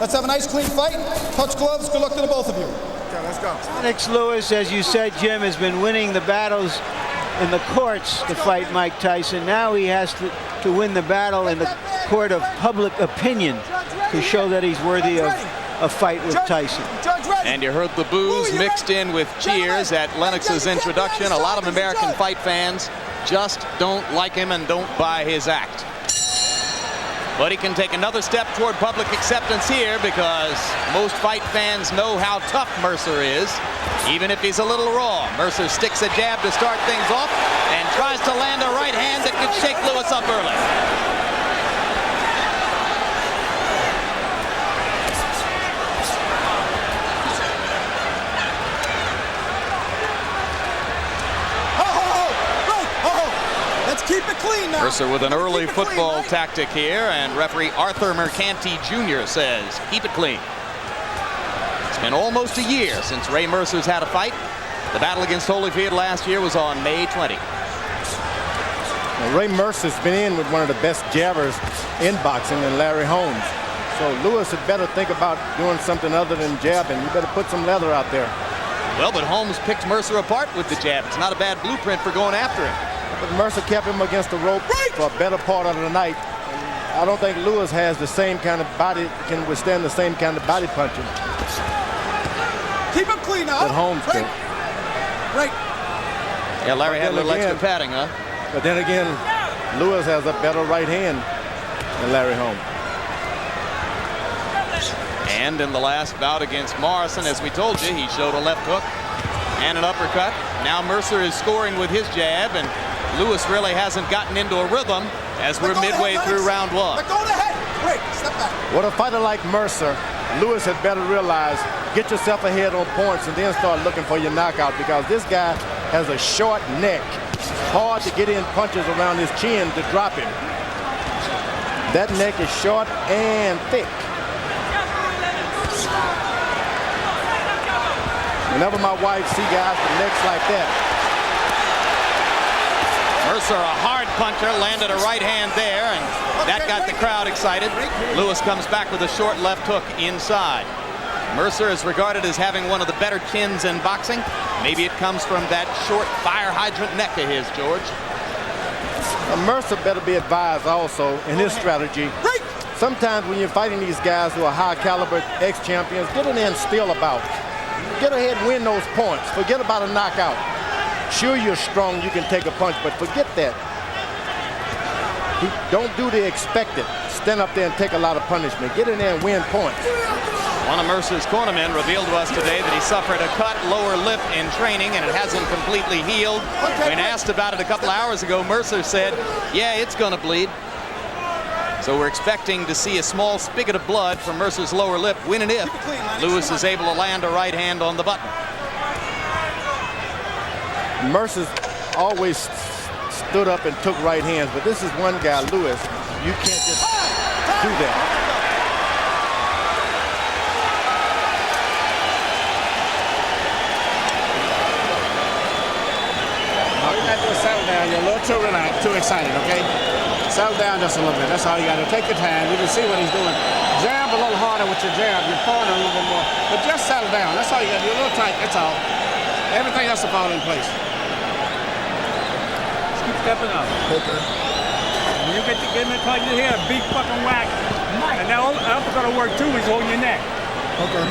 Let's have a nice clean fight. Touch gloves. Good luck to the both of you. Okay, let's go. LennoxLewis, as you said, Jim, has been winning the battles in the courts to fight Mike Tyson. Now he has to win the battle in the court of public opinion to show that he's worthy of a fight with Tyson. And you heard the boos mixed in with cheers at Lennox's introduction. A lot of American fight fans just don't like him and don't buy his act. But he can take another step toward public acceptance here because most fight fans know how tough Mercer is, even if he's a little raw. Mercer sticks a jab to start things off and tries to land a right hand that could shake Lewis up early. Keep it clean now. Mercer with an early football tactic here, and referee Arthur Mercante Jr. says, keep it clean. It's been almost a year since Ray Mercer's had a fight. The battle against Holyfield last year was on May 20. Well, Ray Mercer's been in with one of the best jabbers in boxing than Larry Holmes. So Lewis had better think about doing something other than jabbing. You better put some leather out there. Well, but Holmes picked Mercer apart with the jab. It's not a bad blueprint for going after him. But Mercer kept him against the rope for a better part of the night. And I don't think Lewis has the same kind of body, can withstand the same kind of body punching. Keep him clean now. That Holmes can. Right. Yeah, Larry had a little extra padding, huh? But then again, Lewis has a better right hand than Larry Holmes. And in the last bout against Morrison, as we told you, he showed a left hook and an uppercut. Now Mercer is scoring with his jab, and Lewis really hasn't gotten into a rhythm as we're midway through round one. Let go of the head. Wait, step back. With a fighter like Mercer, Lewis had better realize, get yourself ahead on points and then start looking for your knockout, because this guy has a short neck. It's hard to get in punches around his chin to drop him. That neck is short and thick. Whenever my wife see guys with necks like that. Mercer, a hard puncher, landed a right hand there, and that got the crowd excited. Lewis comes back with a short left hook inside. Mercer is regarded as having one of the better chins in boxing. Maybe it comes from that short fire hydrant neck of his, George. Mercer better be advised also in his strategy. Sometimes when you're fighting these guys who are high caliber ex-champions, get in there and steal a bout. Get ahead and win those points. Forget about a knockout. Sure, you're strong, you can take a punch, but forget that. Don't do the expected. Stand up there and take a lot of punishment. Get in there and win points. One of Mercer's cornermen revealed to us today that he suffered a cut lower lip in training and it hasn't completely healed. When asked about it a couple hours ago, Mercer said, yeah, it's going to bleed. So we're expecting to see a small spigot of blood from Mercer's lower lip when and if Lewis is able to land a right hand on the button. Mercer's always stood up and took right hands, but this is one guy, Lewis. You can't just do that. You got to settle down. You're a little too relaxed, too excited, okay? Settle down just a little bit. That's all you got to do. Take your time. You can see what he's doing. Jab a little harder with your jab. You're throwing a little bit more. But just settle down. That's all you got to do. You're a little tight. That's all. Everything else will fall in place. Just keep stepping up. Okay. When you get in the car, you hear a big fucking whack. And now uppercut will work too. He's holding your neck. Okay.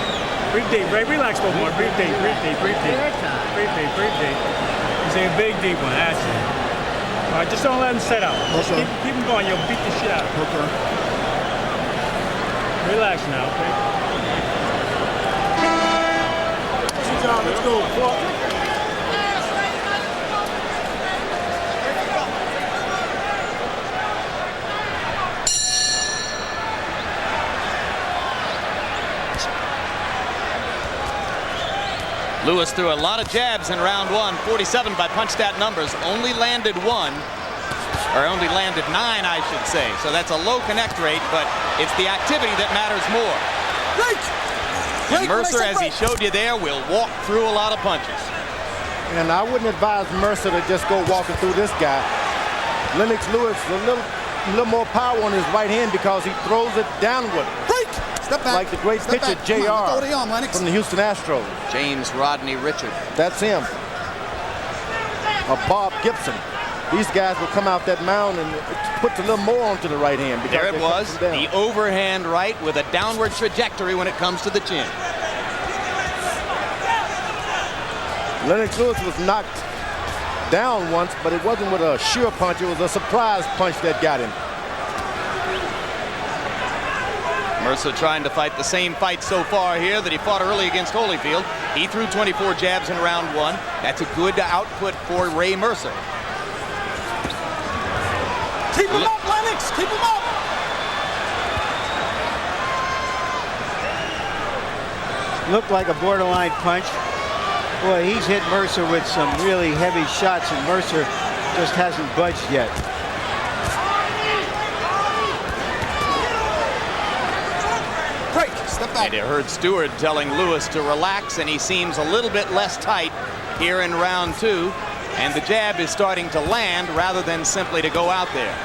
Breathe deep. Ray, relax a little more. Breathe deep. Breathe deep. Breathe deep. Breathe deep. Breathe deep. He's a big deep one. That's it. All right, just don't let him set up. Just keep him going. You'll beat the shit out of him. Okay. Relax now, okay? Sit down. Let's go. Lewis threw a lot of jabs in round one, 47 by punch stat numbers, only landed 9, I should say. So that's a low connect rate, but it's the activity that matters more. And Mercer, as he showed you there, will walk through a lot of punches. And I wouldn't advise Mercer to just go walking through this guy. LennoxLewis, a little more power on his right hand because he throws it downward. Step back. like the great Step pitcher back. Come on, J.R. let's go to the arm, Lennox. from the Houston Astros. James Rodney Richard. That's him. Or Bob Gibson. These guys will come out that mound and put a little more onto the right hand. There it was, the overhand right with a downward trajectory when it comes to the chin. LennoxLewis was knocked down once, but it wasn't with a sure punch. It was a surprise punch that got him. Mercer trying to fight the same fight so far here that he fought early against Holyfield. He threw 24 jabs in round 1. That's a good output for Ray Mercer. Keep him up, Lennox. Keep him up. Looked like a borderline punch. Boy, he's hit Mercer with some really heavy shots, and Mercer just hasn't budged yet. Break. Step back. And you heard Stewart telling Lewis to relax, and he seems a little bit less tight here in round 2. And the jab is starting to land rather than simply to go out there.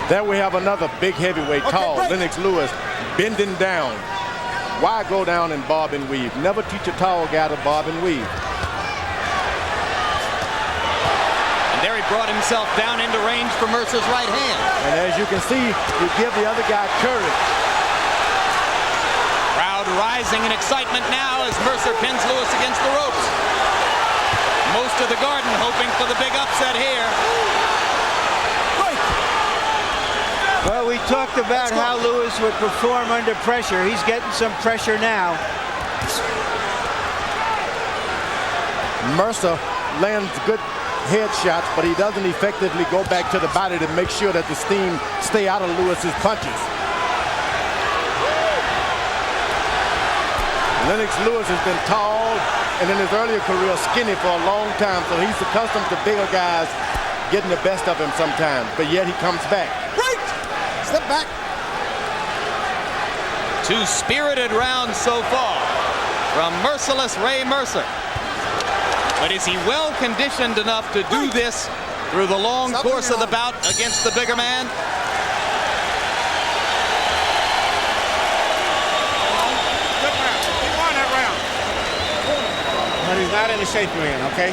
There we have another big heavyweight, tall LennoxLewis, bending down. Why go down and bob and weave? Never teach a tall guy to bob and weave. And there he brought himself down into range for Mercer's right hand. And as you can see, you give the other guy courage. Crowd rising in excitement now as Mercer pins Lewis against the ropes. Most of the Garden hoping for the big upset here. Well, we talked about how Lewis would perform under pressure. He's getting some pressure now. Mercer lands good head shots, but he doesn't effectively go back to the body to make sure that the steam stay out of Lewis's punches. LennoxLewis has been tall and in his earlier career skinny for a long time, so he's accustomed to bigger guys getting the best of him sometimes, but yet he comes back. Step back. 2 spirited rounds so far from merciless Ray Mercer. But is he well conditioned enough to do this through the long course of the bout against the bigger man? Good round. He won that round. But he's not in the shape you're in, okay?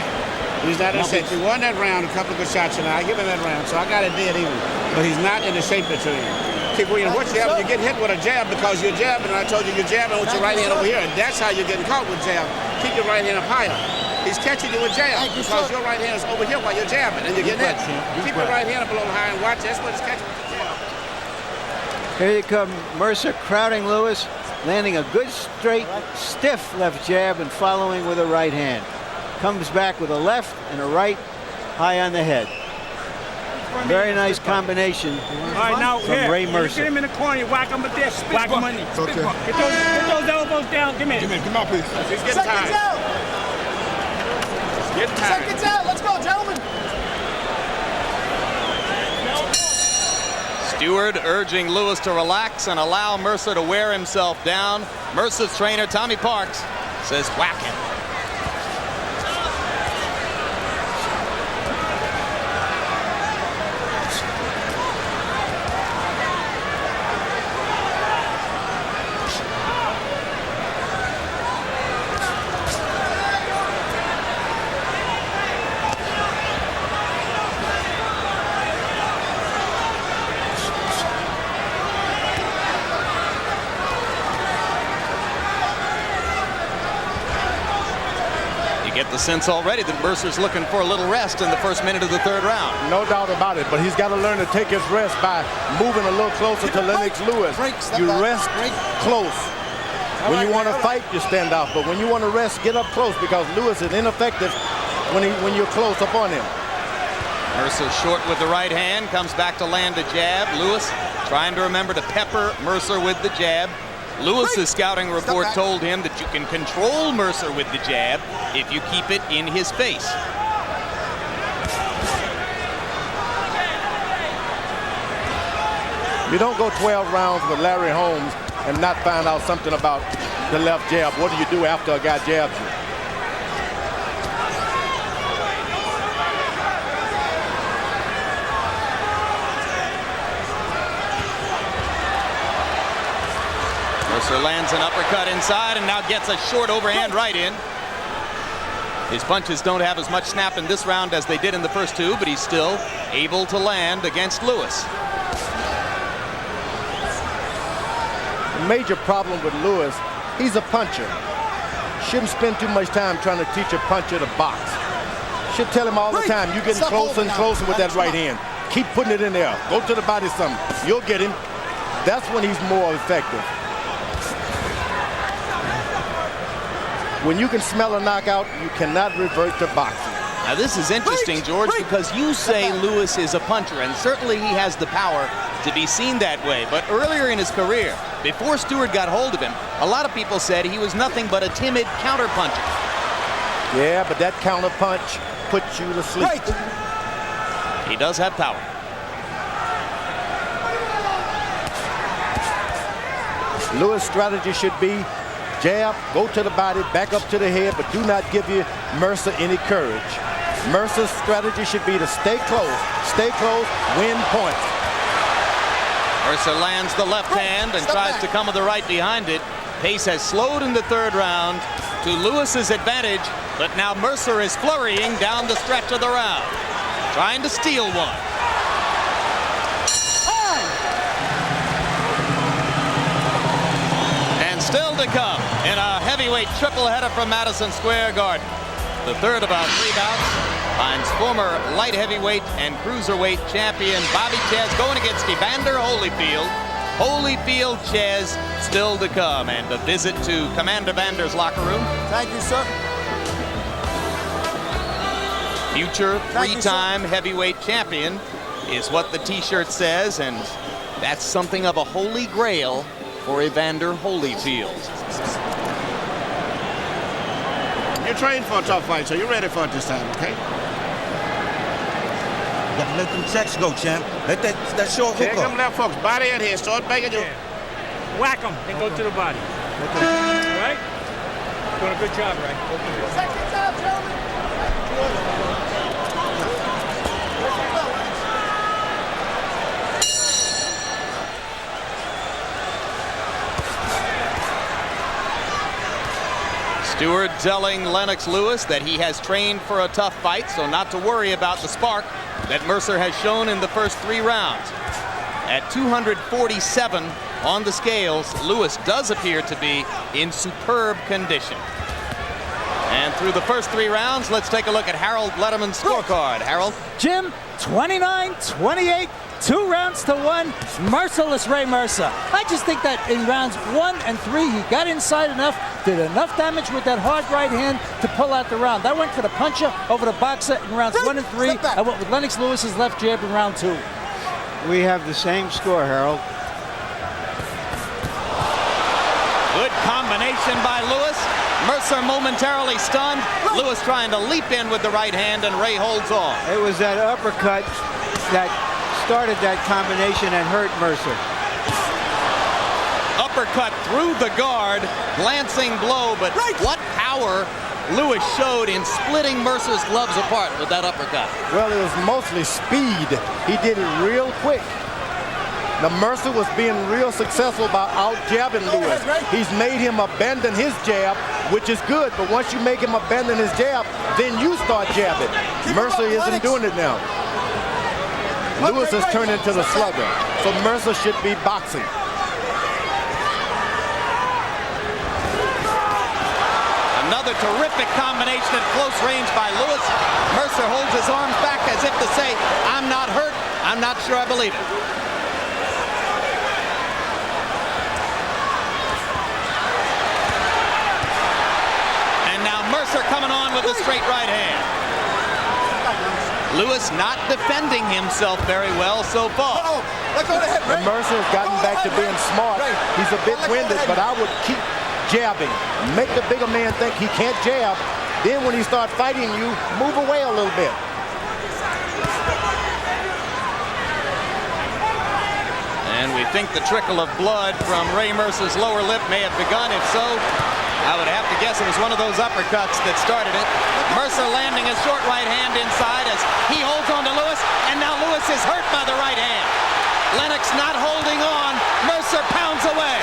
He's not in the shape. He won that round, a couple of good shots, and I give him that round, so I got it dead even. But he's not in the shape that you're in. Keep when what you have, you get hit with a jab because you're jabbing, and I told you you're jabbing with your right hand over here, and that's how you're getting caught with jab. Keep your right hand up higher. He's catching you with jab because your right hand is over here while you're jabbing, and you're getting hit. Keep your right hand up a little higher and watch. That's what he's catching with the jab. Here you come, Mercer crowding Lewis, landing a good straight, stiff left jab and following with a right hand. Comes back with a left and a right high on the head. Very nice combination from Ray Mercer. Get him in the corner, you whack him with this, whack him on it. Okay. Get those elbows down, give me. Come on, please. He's getting tired. out. He's getting tired. Seconds out. Let's go, gentlemen. Stewart urging Lewis to relax and allow Mercer to wear himself down. Mercer's trainer, Tommy Parks, says whack him. Get the sense already that Mercer's looking for a little rest in the first minute of the 3rd round. No doubt about it, but he's got to learn to take his rest by moving a little closer to LennoxLewis. You rest close. When you want to fight, you stand off, but when you want to rest, get up close because Lewis is ineffective when you're close up on him. Mercer short with the right hand, comes back to land a jab. Lewis trying to remember to pepper Mercer with the jab. Lewis's scouting report told him that you can control Mercer with the jab if you keep it in his face. You don't go 12 rounds with Larry Holmes and not find out something about the left jab. What do you do after a guy jabs you? Mercer lands an uppercut inside and now gets a short overhand right in. His punches don't have as much snap in this round as they did in the first two, but he's still able to land against Lewis. The major problem with Lewis, he's a puncher. Shouldn't spend too much time trying to teach a puncher to box. Should tell him all the time, you're getting closer and closer with that right hand. Keep putting it in there. Go to the body some. You'll get him. That's when he's more effective. When you can smell a knockout, you cannot revert to boxing. Now this is interesting, George, because you say Lewis is a puncher, and certainly he has the power to be seen that way. But earlier in his career, before Stewart got hold of him, a lot of people said he was nothing but a timid counterpuncher. Yeah, but that counterpunch puts you to sleep. He does have power. Lewis' strategy should be jab, go to the body, back up to the head, but do not give you Mercer any courage. Mercer's strategy should be to stay close, win points. Mercer lands the left hand and tries to come with the right behind it. Pace has slowed in the third round to Lewis's advantage, but now Mercer is flurrying down the stretch of the round, trying to steal one. And still to come in a heavyweight triple header from Madison Square Garden. The third of our three bouts finds former light heavyweight and cruiserweight champion Bobby Chez going against Evander Holyfield. Holyfield, Chez still to come, and a visit to Commander Vander's locker room. Thank you, sir. Future three-time heavyweight champion is what the t-shirt says, and that's something of a holy grail for Evander Holyfield. You trained for a tough fight, so you're ready for it this time, okay? You gotta let them checks go, champ. Let that short hook Take up. them left hooks, body in here, start banging you. Whack him and go to the body. All right? Doing a good job, Ray. Second time, gentlemen. Stewart telling LennoxLewis that he has trained for a tough fight, so not to worry about the spark that Mercer has shown in the first three rounds. At 247 on the scales, Lewis does appear to be in superb condition. And through the first three rounds, let's take a look at Harold Letterman's scorecard. Harold? Jim, 29-28, 2 rounds to 1, merciless Ray Mercer. I just think that in rounds 1 and 3, he got inside enough, did enough damage with that hard right hand to pull out the round. I went for the puncher over the boxer in rounds 1 and 3. I went with LennoxLewis's left jab in round 2. We have the same score, Harold. Good combination by Lewis. Mercer momentarily stunned. Lewis trying to leap in with the right hand, and Ray holds on. It was that uppercut that started that combination and hurt Mercer. Uppercut through the guard, glancing blow, but what power Lewis showed in splitting Mercer's gloves apart with that uppercut. Well, it was mostly speed. He did it real quick. Now, Mercer was being real successful by out-jabbing Lewis. He's made him abandon his jab, which is good, but once you make him abandon his jab, then you start jabbing. Mercer isn't doing it now. Lewis has turned into the slugger, so Mercer should be boxing. Another terrific combination at close range by Lewis. Mercer holds his arms back as if to say, I'm not hurt, I'm not sure I believe it. And now Mercer coming on with a straight right hand. Lewis not defending himself very well so far. And Mercer has gotten back to being smart. He's a bit winded, but I would keep jabbing. Make the bigger man think he can't jab. Then when he starts fighting you, move away a little bit. And we think the trickle of blood from Ray Mercer's lower lip may have begun. If so, I would have to guess it was one of those uppercuts that started it. Mercer landing a short right hand inside as he holds on to Lewis, and now Lewis is hurt by the right hand. Lennox not holding on. Mercer pounds away.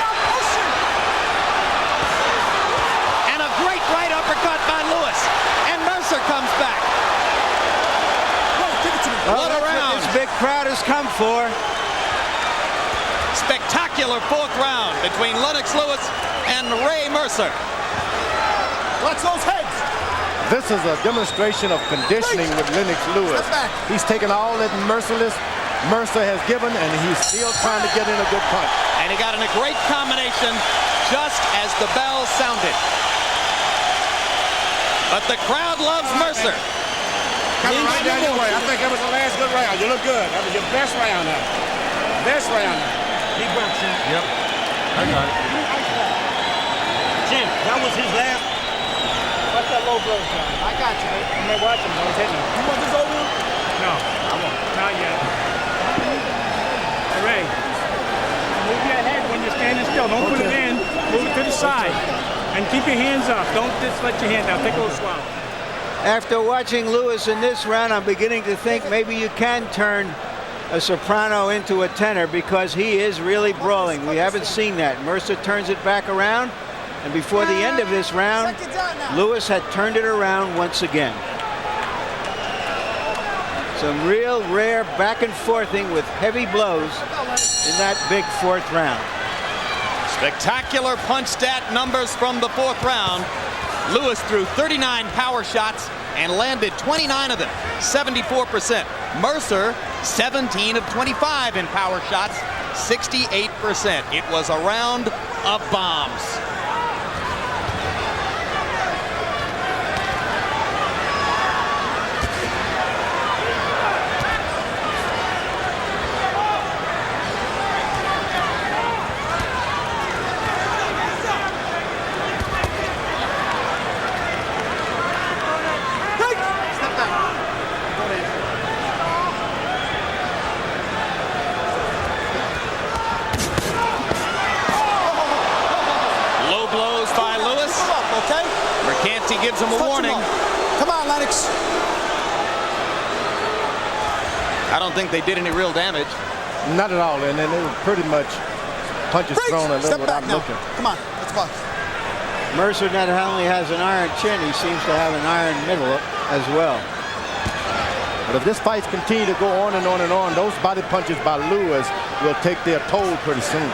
crowd has come for. Spectacular fourth round between LennoxLewis and Ray Mercer. Watch those heads. This is a demonstration of conditioning with LennoxLewis. He's taken all that Mercer has given, and he's still trying to get in a good punch. And he got in a great combination just as the bell sounded. But the crowd loves Mercer. Coming right down your way. I think that was the last good round. You look good. That was your best round now. Best round now. Deep breath, champ. Yep. I got it. Champ, that was his last. Watch that low blow, John. I got you, baby. I'm gonna watch him. I was hitting him. You want this over? No, I won't. Not yet. Ray, move your head when you're standing still. Don't put it in. Move it to the side. And keep your hands up. Don't just let your hand down. Take a little swallow. After watching Lewis in this round, I'm beginning to think maybe you can turn a soprano into a tenor because he is really brawling. We haven't seen that. Mercer turns it back around, and before the end of this round, Lewis had turned it around once again. Some real rare back and forthing with heavy blows in that big fourth round. Spectacular punch stat numbers from the fourth round. Lewis threw 39 power shots and landed 29 of them, 74%. Mercer, 17 of 25 in power shots, 68%. It was a round of bombs. Mercante gives him a warning. Come on, Lennox. I don't think they did any real damage. Not at all, and then they were pretty much punches thrown a little without looking. Come on, let's box. Mercer not only has an iron chin, he seems to have an iron middle as well. But if this fight continue to go on and on and on, those body punches by Lewis will take their toll pretty soon.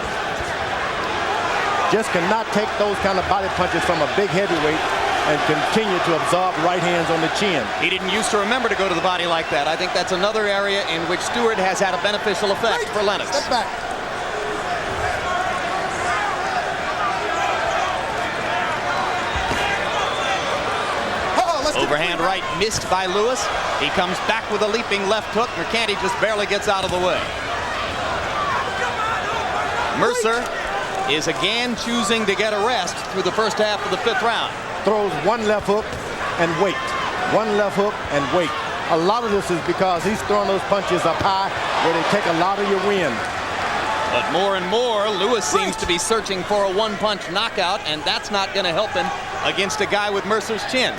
Just cannot take those kind of body punches from a big heavyweight and continue to absorb right hands on the chin. He didn't used to remember to go to the body like that. I think that's another area in which Stewart has had a beneficial effect for Lennox. Step back. Overhand right missed by Lewis. He comes back with a leaping left hook. Mercante just barely gets out of the way. Mercer is again choosing to get a rest through the first half of the fifth round. Throws one left hook and wait. One left hook and wait. A lot of this is because he's throwing those punches up high where they take a lot of your wind. But more and more, Lewis seems to be searching for a one-punch knockout, and that's not going to help him against a guy with Mercer's chin.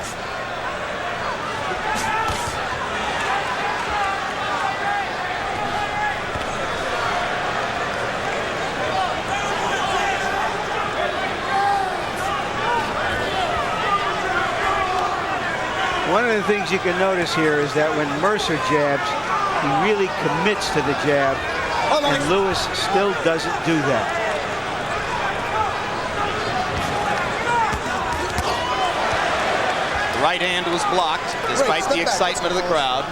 One of the things you can notice here is that when Mercer jabs, he really commits to the jab, and Lewis still doesn't do that. The right hand was blocked despite the excitement of the crowd.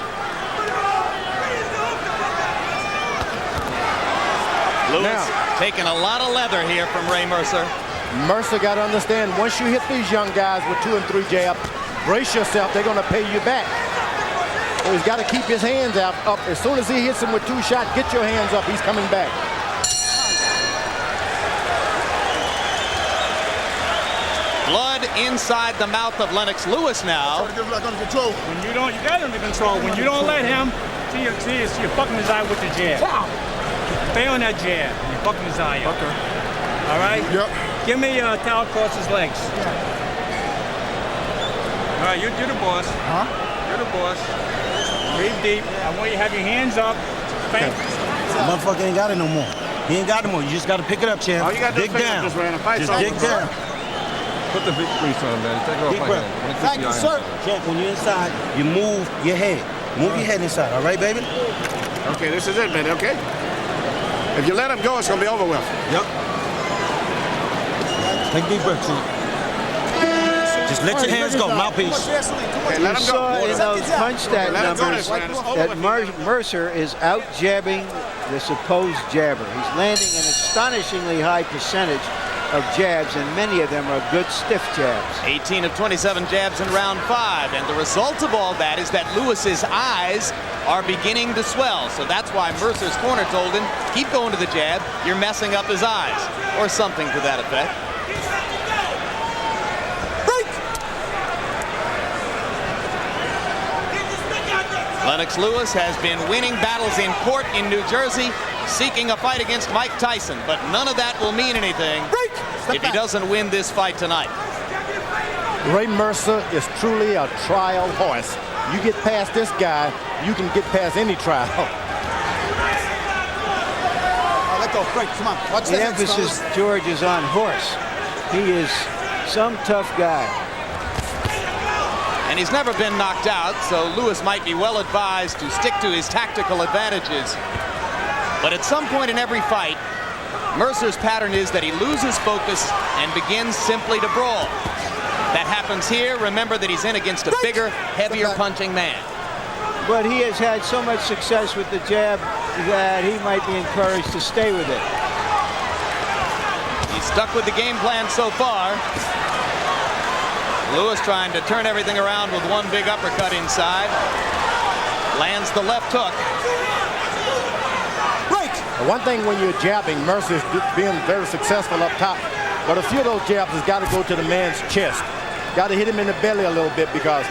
Lewis taking a lot of leather here from Ray Mercer. Mercer got to understand, once you hit these young guys with 2 and 3 jabs, brace yourself, they're going to pay you back. So he's got to keep his hands up. As soon as he hits him with 2 shots, get your hands up. He's coming back. Blood inside the mouth of LennoxLewis now. When you don't, you got him under control. When you don't let him, you're fucking his eye with the jab. Stay on that jab. You're fucking his eye up. Okay. All right? Yep. Give me a towel across his legs. All right, you're the boss. Huh? You're the boss. Breathe deep. I want you to have your hands up. Bang. Motherfucker ain't got it no more. He ain't got it no more. You just got to pick it up, champ. All you got to do is dig pick up down. this round and fight Just dig down. Put the big grease on, man. Take it off Deep my breath. hand. Thank you, sir. Champ, when you're inside, you move your head. Move your head inside, all right, baby? Okay, this is it, man, okay? If you let him go, it's going to be over with. Yep. Take deep breaths. Just let your hands go, mouthpiece. Okay, You let him saw go. in those punch stat Let him go numbers this round. It's over that with. Mercer is out jabbing the supposed jabber. He's landing an astonishingly high percentage of jabs, and many of them are good stiff jabs. 18 of 27 jabs in round 5, and the result of all that is that Lewis's eyes are beginning to swell. So that's why Mercer's corner told him, keep going to the jab, you're messing up his eyes, or something to that effect. LennoxLewis has been winning battles in court in New Jersey, seeking a fight against Mike Tyson, but none of that will mean anything if he doesn't win this fight tonight. Ray Mercer is truly a trial horse. You get past this guy, you can get past any trial. Let go. Break. Come on. Watch The emphasis, George, is on horse. He is some tough guy. And he's never been knocked out, so Lewis might be well advised to stick to his tactical advantages. But at some point in every fight, Mercer's pattern is that he loses focus and begins simply to brawl. That happens here. Remember that he's in against a bigger, heavier punching man. But he has had so much success with the jab that he might be encouraged to stay with it. He's stuck with the game plan so far. Lewis trying to turn everything around with one big uppercut inside. Lands the left hook. One thing when you're jabbing, Mercer's being very successful up top, but a few of those jabs has got to go to the man's chest. Got to hit him in the belly a little bit because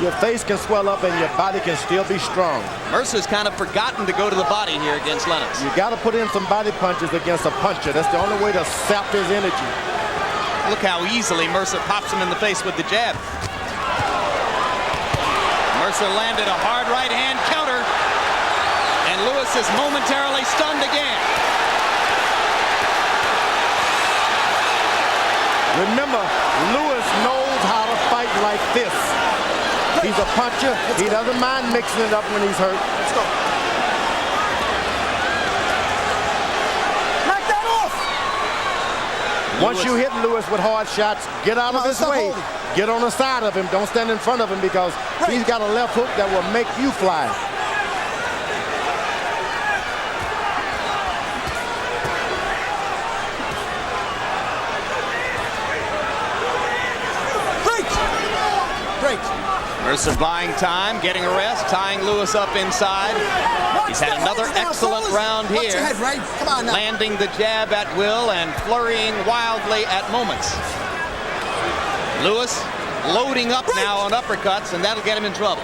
your face can swell up and your body can still be strong. Mercer's kind of forgotten to go to the body here against Lennox. You got to put in some body punches against a puncher. That's the only way to sap his energy. Look how easily Mercer pops him in the face with the jab. Mercer landed a hard right hand counter, and Lewis is momentarily stunned again. Remember, Lewis knows how to fight like this. He's a puncher. He doesn't mind mixing it up when he's hurt. Let's go. Knock that off. Once you hit Lewis with hard shots, get out of his way. Get on the side of him. Don't stand in front of him because he's got a left hook that will make you fly. Mercer buying time, getting a rest, tying Lewis up inside. He's had another excellent round here, landing the jab at will and flurrying wildly at moments. Lewis loading up now on uppercuts, and that'll get him in trouble.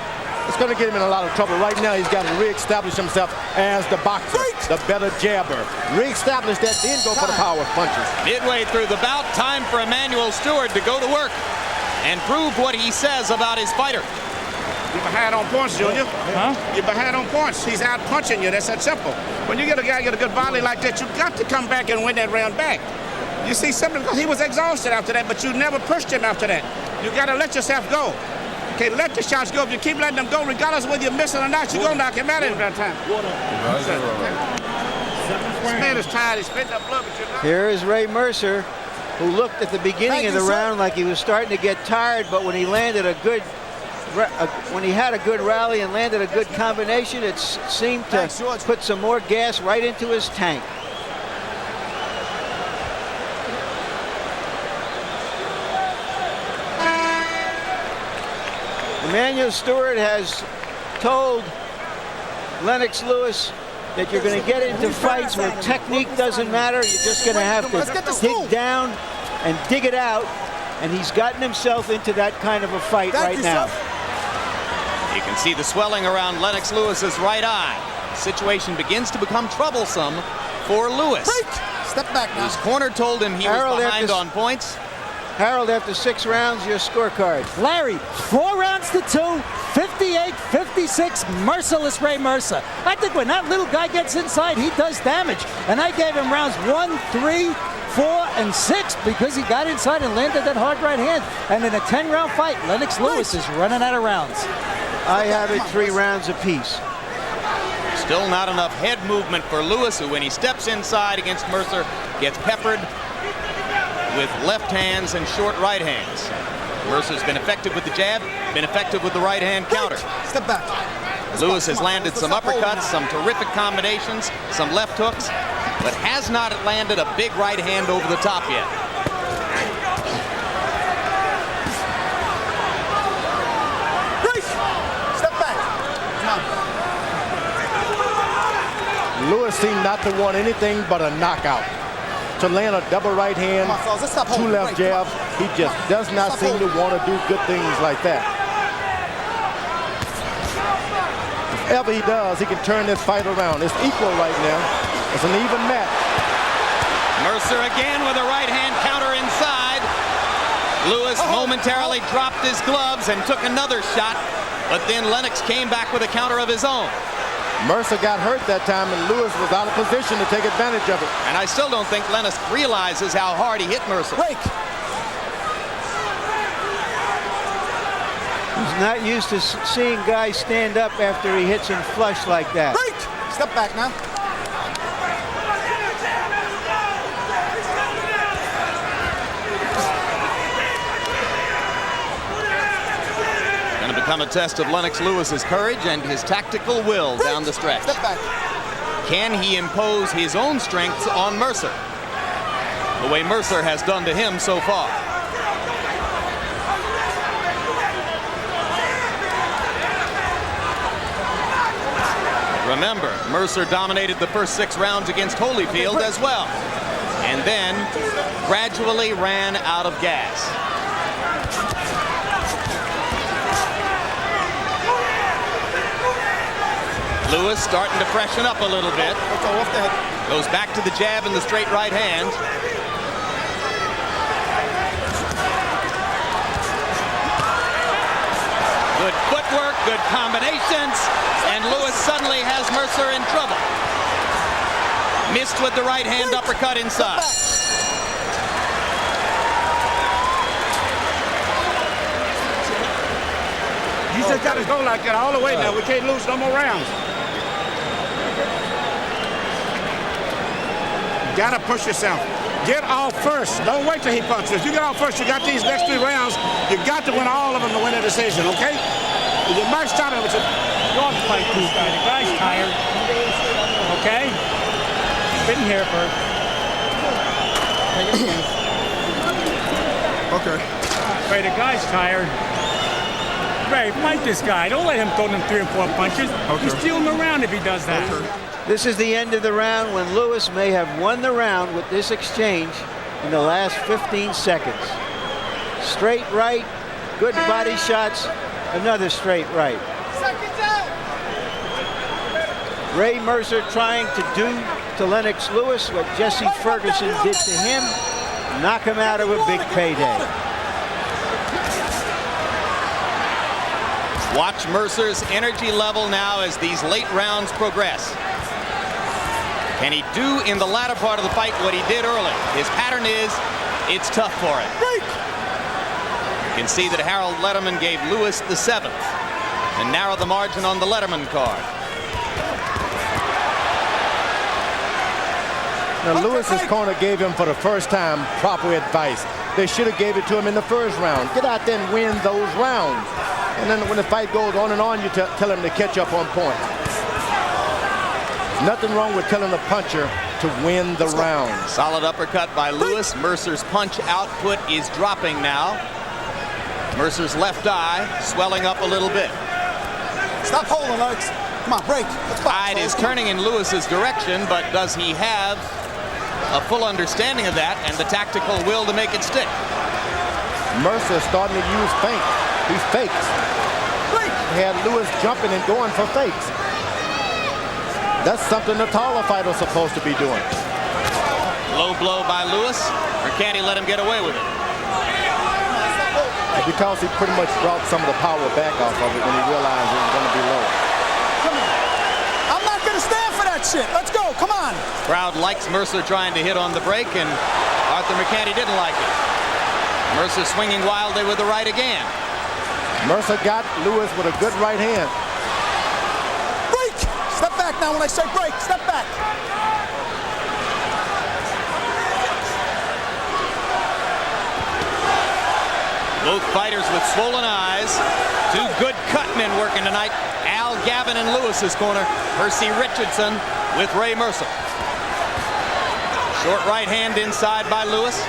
It's going to get him in a lot of trouble. Right now, he's got to reestablish himself as the boxer, the better jabber. Reestablish that, then go for the power punches. Midway through the bout, time for Emmanuel Stewart to go to work and prove what he says about his fighter. You're behind on points, Junior. Huh? You're behind on points. He's out punching you. That's that simple. When you get a guy get a good volley like that, you got to come back and win that round back. You see, something because he was exhausted after that, but you never pushed him after that. You got to let yourself go. Okay, let the shots go. If you keep letting them go, regardless of whether you're missing or not, you're going to knock him out in that time. This man is tired. He's spitting up blood. Here is Ray Mercer, who looked at the beginning of the round like he was starting to get tired, but when he landed a good, when he had a good rally and landed a good combination, it seemed to put some more gas right into his tank. Emmanuel Stewart has told LennoxLewis that you're going to get into fights where technique doesn't matter. You're just going to have to dig down and dig it out. And he's gotten himself into that kind of a fight right now. You can see the swelling around LennoxLewis's right eye. The situation begins to become troublesome for Lewis. Step back now. His corner told him he was behind on points. Harold, after 6 rounds, your scorecard. Larry, 4 rounds to 2, 58-56, merciless Ray Mercer. I think when that little guy gets inside, he does damage. And I gave him rounds 1, 3, 4, and 6 because he got inside and landed that hard right hand. And in a 10-round fight, LennoxLewis is running out of rounds. I have it 3 rounds apiece. Still not enough head movement for Lewis, who when he steps inside against Mercer gets peppered with left hands and short right hands. Mercer's been effective with the jab, been effective with the right hand counter. Step back. Lewis has landed some uppercuts, some terrific combinations, some left hooks, but has not landed a big right hand over the top yet. Step back. Come on. Lewis seemed not to want anything but a knockout. To land a double right hand, Come on, fellas, let's stop 2 holding. left Break. jabs, he just does not seem to want to do good things like that. If ever he does, he can turn this fight around. It's equal right now. It's an even match. Mercer again with a right hand counter inside. Lewis momentarily dropped his gloves and took another shot, but then Lennox came back with a counter of his own. Mercer got hurt that time, and Lewis was out of position to take advantage of it. And I still don't think Lennox realizes how hard he hit Mercer. Break. He's not used to seeing guys stand up after he hits him flush like that. Break. Step back now. Going to become a test of LennoxLewis's courage and his tactical will down the stretch. Step back. Can he impose his own strengths on Mercer, the way Mercer has done to him so far? Remember, Mercer dominated the first 6 rounds against Holyfield as well, and then gradually ran out of gas. Lewis starting to freshen up a little bit. Goes back to the jab and the straight right hand. Good footwork, good combinations, and Lewis suddenly has Mercer in trouble. Missed with the right hand uppercut inside. You just got to go like that all the way now. We can't lose no more rounds. You got to push yourself. Get off first. Don't wait till he punches. You get off first. You got these next 3 rounds. You got to win all of them to win a decision, okay? You might start it with you. Don't fight this guy. The guy's tired. Okay? Been here for. Okay. Ray, the guy's tired. Ray, fight this guy. Don't let him throw them 3 or 4 punches. Okay. You steal him around if he does that. Okay. This is the end of the round when Lewis may have won the round with this exchange in the last 15 seconds. Straight right, good body shots, another straight right. Ray Mercer trying to do to LennoxLewis what Jesse Ferguson did to him, knock him out of a big payday. Watch Mercer's energy level now as these late rounds progress. Can he do in the latter part of the fight what he did early? His pattern is, it's tough for him. You can see that Harold Letterman gave Lewis the 7th and narrowed the margin on the Letterman card. Now, Lewis's corner gave him, for the first time, proper advice. They should have gave it to him in the first round. Get out there and win those rounds. And then when the fight goes on and on, you tell him to catch up on point. Nothing wrong with telling the puncher to win the round. Solid uppercut by Lewis. Mercer's punch output is dropping now. Mercer's left eye swelling up a little bit. Stop holding, Lennox. Come on, break. Tide is turning in Lewis's direction, but does he have a full understanding of that and the tactical will to make it stick? Mercer starting to use feint. He fakes. He had Lewis jumping and going for fakes. That's something the taller fighter's supposed to be doing. Low blow by Lewis. Mercante let him get away with it. Because he pretty much brought some of the power back off of it when he realized it was going to be low. I'm not going to stand for that shit. Let's go. Come on. Crowd likes Mercer trying to hit on the break, and Arthur Mercante didn't like it. Mercer swinging wildly with the right again. Mercer got Lewis with a good right hand. Break. Step back. back now when I say break. Step back. Both fighters with swollen eyes. Two good cut men working tonight. Al Gavin in Lewis's corner. Percy Richardson with Ray Mercer. Short right hand inside by Lewis.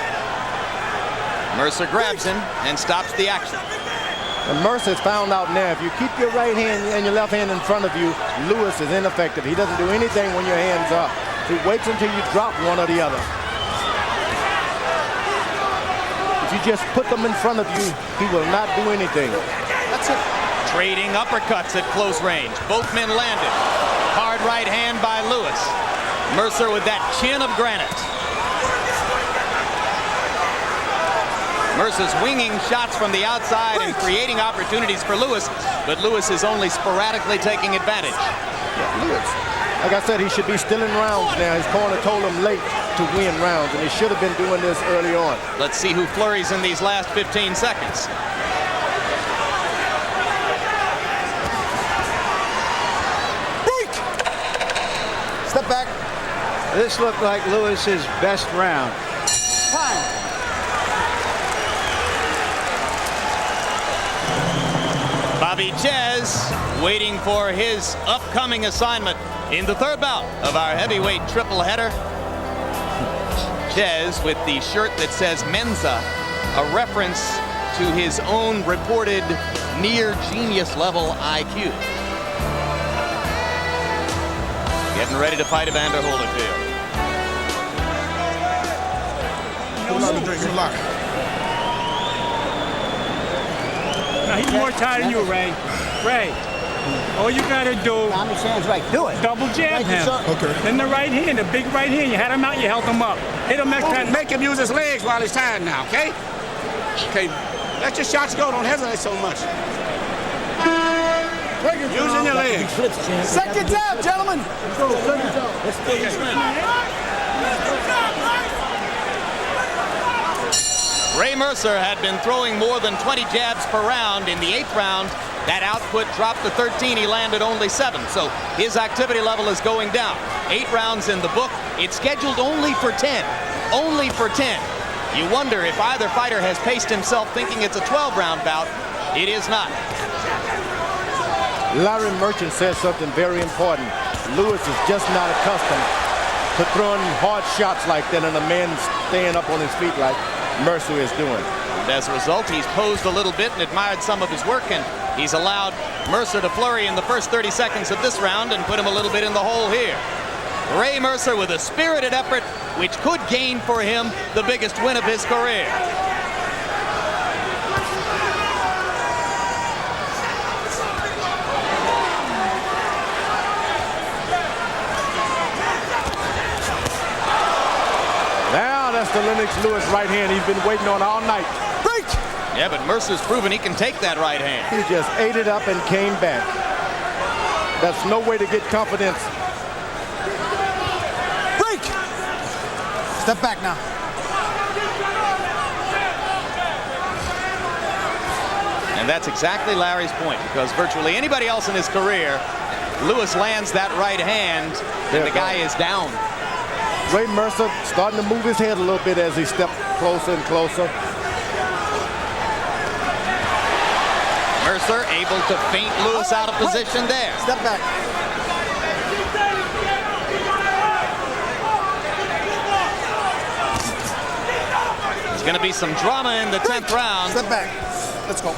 Mercer grabs him and stops the action. And Mercer's found out now, if you keep your right hand and your left hand in front of you, Lewis is ineffective. He doesn't do anything when your hand's up. He waits until you drop one or the other. If you just put them in front of you, he will not do anything. That's it. Trading uppercuts at close range. Both men landed. Hard right hand by Lewis. Mercer with that chin of granite. Mercer's winging shots from the outside and creating opportunities for Lewis, but Lewis is only sporadically taking advantage. Yeah, Lewis, like I said, he should be still in rounds now. His corner told him late to win rounds, and he should have been doing this early on. Let's see who flurries in these last 15 seconds. Break! Step back. This looked like Lewis's best round. Time. Bobby Ches waiting for his upcoming assignment in the third bout of our heavyweight triple header. Ches with the shirt that says Mensa, a reference to his own reported near genius level IQ. Getting ready to fight Evander Holyfield. Now he's more tired than you, Ray. Ray, all you gotta do. I understand. Right. Do it. Double jab him. Okay. Then the right hand, the big right hand. You had him out, you held him up. Hit him next time. Make him use his legs while he's tired now, okay? Okay. Let your shots go. Don't hesitate so much. Using your legs. Second jab, gentlemen. Ray Mercer had been throwing more than 20 jabs per round. In the 8th round, that output dropped to 13. He landed only 7. So his activity level is going down. 8 rounds in the book. It's scheduled only for 10. Only for 10. You wonder if either fighter has paced himself thinking it's a 12-round bout. It is not. Larry Merchant said something very important. Lewis is just not accustomed to throwing hard shots like that and a man staying up on his feet like Mercer is doing. And as a result, he's posed a little bit and admired some of his work, and he's allowed Mercer to flurry in the first 30 seconds of this round and put him a little bit in the hole here. Ray Mercer with a spirited effort which could gain for him the biggest win of his career. Now that's the LennoxLewis right hand he's been waiting on all night. Break! Yeah, but Mercer's proven he can take that right hand. He just ate it up and came back. That's no way to get confidence. Break! Step back now. And that's exactly Larry's point, because virtually anybody else in his career, Lewis lands that right hand, and the guy is down. Ray Mercer starting to move his head a little bit as he stepped closer and closer. Mercer able to feint Lewis out of position there. Step back. There's going to be some drama in the 10th round. Step back. Let's go.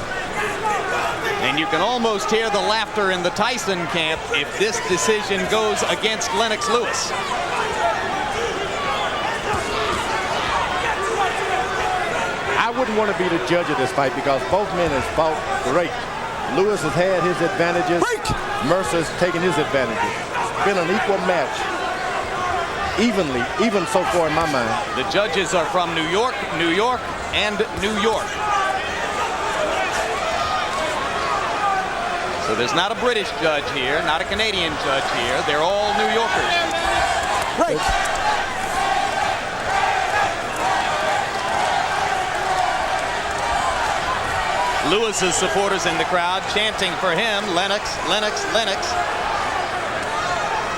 And you can almost hear the laughter in the Tyson camp if this decision goes against LennoxLewis. I wouldn't want to be the judge of this fight because both men have fought great. Lewis has had his advantages. Break! Mercer's taken his advantages. It's been an equal match. Evenly, even so far in my mind. The judges are from New York, New York, and New York. So there's not a British judge here, not a Canadian judge here. They're all New Yorkers. Break! Lewis's supporters in the crowd chanting for him, Lennox, Lennox, Lennox.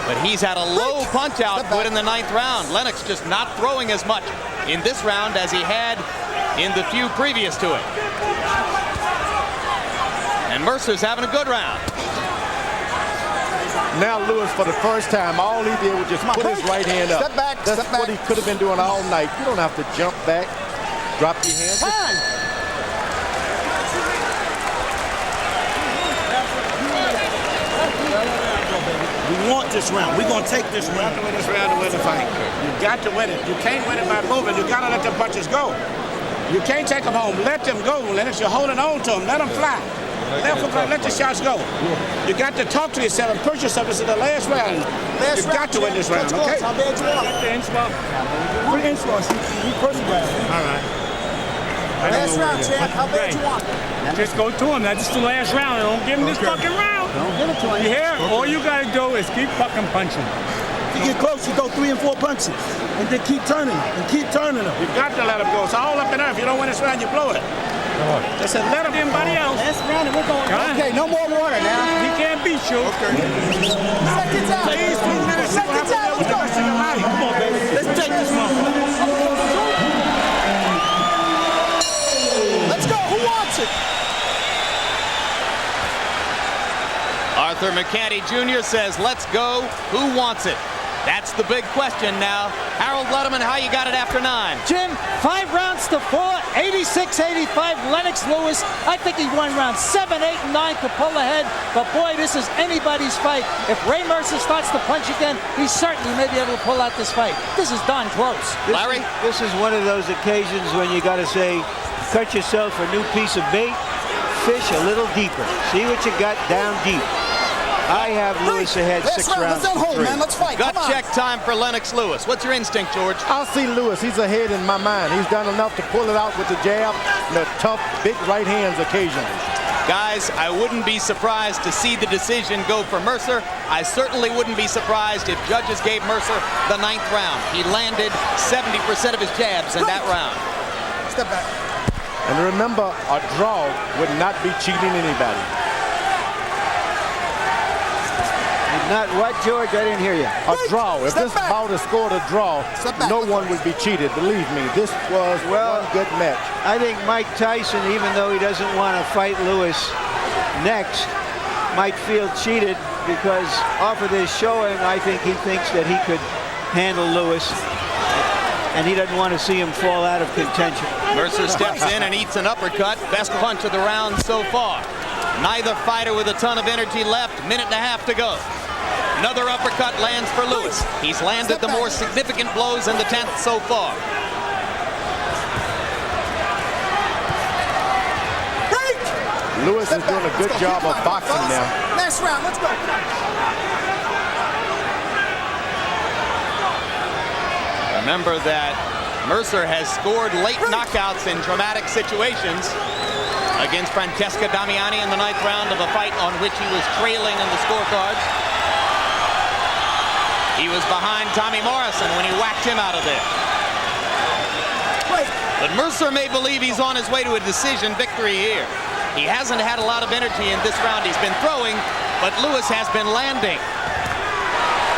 but he's had a low punch output in the 9th round. Lennox just not throwing as much in this round as he had in the few previous to it. And Mercer's having a good round. Now Lewis, for the first time, all he did was just put his right hand up. Step back, That's step back. what he could have been doing all night. You don't have to jump back, drop your hands. Fine. We want this round. We're going to take this round. You have to win this round to win the fight. You got to win it. You can't win it by moving. You got to let the punches go. You can't take them home. Let them go, Lennox. You're holding on to them. Let them fly. Let the shots go. You got to talk to yourself and push yourself. This is the last round. You've got to win this round, okay? How bad you want? The inch ball. Put the inch ball. See, first round. All right. Last round, champ. How bad you want? Just go to him. That's just the last round. Don't give him this fucking round. Don't give it to him. You hear? All you gotta do is keep fucking punching. If you get close, you go 3 and 4 punches. And then keep turning them. And keep turning them. You've got to let them go. It's all up in there. If you don't win this round, you blow it. Just said let him. Anybody else? Last round and we're going. Okay, no more water now. He can't beat you. Seconds out. Please, 3 minutes. Seconds out. Let's go. Come on, baby. Let's take this one. Let's go. Who wants it? Arthur Mercante Jr. says, let's go. Who wants it? That's the big question now. Harold Letterman, how you got it after 9? Jim, 5 rounds to 4, 86-85, LennoxLewis. I think he won rounds 7, 8, and 9 to pull ahead. But boy, this is anybody's fight. If Ray Mercer starts to punch again, he certainly may be able to pull out this fight. This is darn close. Larry? This is one of those occasions when you got to say, cut yourself a new piece of bait, fish a little deeper. See what you got down deep. I have Lewis ahead 6 rounds Let's to hold, 3. man. Let's fight. Gut Come on. check time for LennoxLewis. What's your instinct, George? I see Lewis. He's ahead in my mind. He's done enough to pull it out with the jab and the tough, big right hands occasionally. Guys, I wouldn't be surprised to see the decision go for Mercer. I certainly wouldn't be surprised if judges gave Mercer the 9th round. He landed 70% of his jabs in that round. Step back. And remember, a draw would not be cheating anybody. Not what, George? I didn't hear you. A draw. If Step this back. bout had scored a draw, Step back. no one would be cheated. Believe me, this was one good match. I think Mike Tyson, even though he doesn't want to fight Lewis next, might feel cheated because off of this showing, I think he thinks that he could handle Lewis, and he doesn't want to see him fall out of contention. Mercer steps in and eats an uppercut. Best punch of the round so far. Neither fighter with a ton of energy left. Minute and a half to go. Another uppercut lands for Lewis. He's landed the more significant blows in the 10th so far. Lewis is doing a good job of boxing now. Last round. Let's go. Remember that Mercer has scored late knockouts in dramatic situations against Francesca Damiani in the 9th round of a fight on which he was trailing in the scorecards. He was behind Tommy Morrison when he whacked him out of there. But Mercer may believe he's on his way to a decision victory here. He hasn't had a lot of energy in this round. He's been throwing, but Lewis has been landing.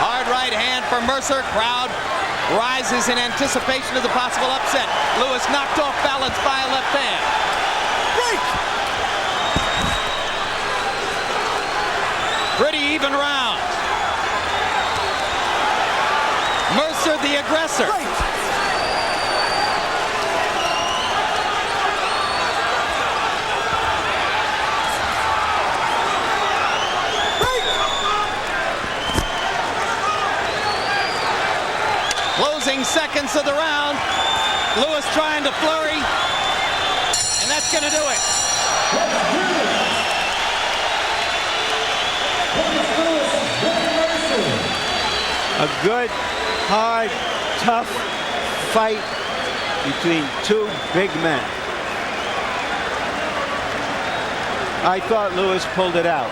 Hard right hand for Mercer. Crowd rises in anticipation of the possible upset. Lewis knocked off balance by a left hand. Pretty even round. Mercer the aggressor. Closing seconds of the round. Lewis trying to flurry. And that's going to do it. A good, hard, tough fight between 2 big men. I thought Lewis pulled it out.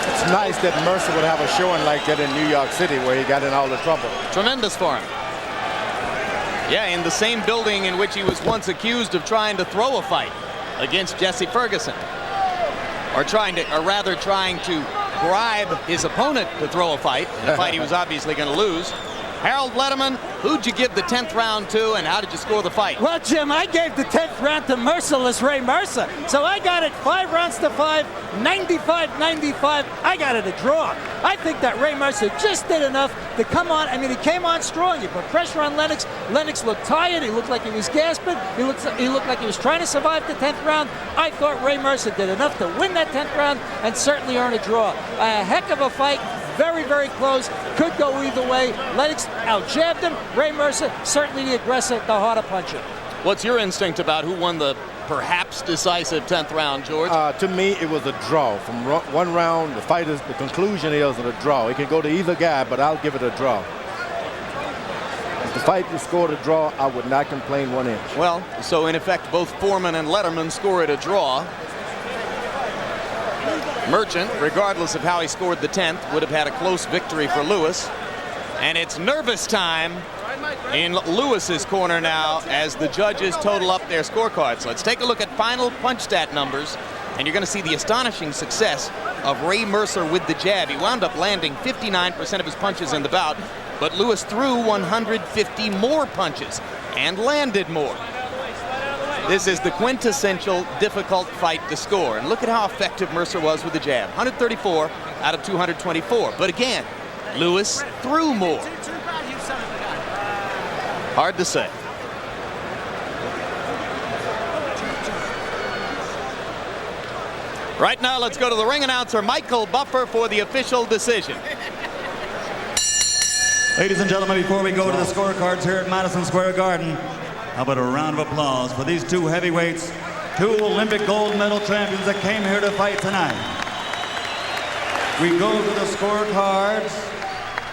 It's nice that Mercer would have a showing like that in New York City where he got in all the trouble. Tremendous for him. Yeah, in the same building in which he was once accused of trying to throw a fight against Jesse Ferguson. Or rather trying to bribe his opponent to throw a fight, in a fight he was obviously going to lose. Harold Letterman, who'd you give the 10th round to, and how did you score the fight? Well, Jim, I gave the 10th round to Merciless Ray Mercer. So I got it 5 rounds to 5, 95-95. I got it a draw. I think that Ray Mercer just did enough to come on. I mean, he came on strong. He put pressure on Lennox. Lennox looked tired. He looked like he was gasping. He looked like he was trying to survive the 10th round. I thought Ray Mercer did enough to win that 10th round and certainly earn a draw. A heck of a fight. Very, very close. Could go either way. Lennox out-jabbed him. Ray Mercer, certainly the aggressor, the harder puncher. What's your instinct about who won the perhaps decisive 10th round, George? To me, it was a draw. From one round, the conclusion is a draw. It can go to either guy, but I'll give it a draw. If the fight was scored a draw, I would not complain 1 inch. Well, so in effect, both Foreman and Letterman scored a draw. Merchant, regardless of how he scored the 10th, would have had a close victory for Lewis. And it's nervous time in Lewis's corner now as the judges total up their scorecards. Let's take a look at final punch stat numbers, and you're going to see the astonishing success of Ray Mercer with the jab. He wound up landing 59% of his punches in the bout, but Lewis threw 150 more punches and landed more. This is the quintessential difficult fight to score. And look at how effective Mercer was with the jab. 134 out of 224. But again, Lewis threw more. Hard to say. Right now, let's go to the ring announcer, Michael Buffer, for the official decision. Ladies and gentlemen, before we go to the scorecards here at Madison Square Garden, how about a round of applause for these 2 heavyweights, 2 Olympic gold medal champions that came here to fight tonight. We go to the scorecards.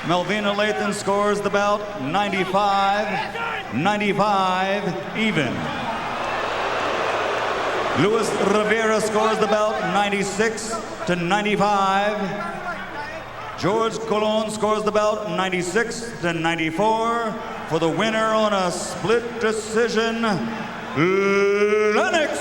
Melvina Lathan scores the bout 95-95 even. Luis Rivera scores the bout 96-95. George Colon scores the bout 96-94. For the winner on a split decision, Lennox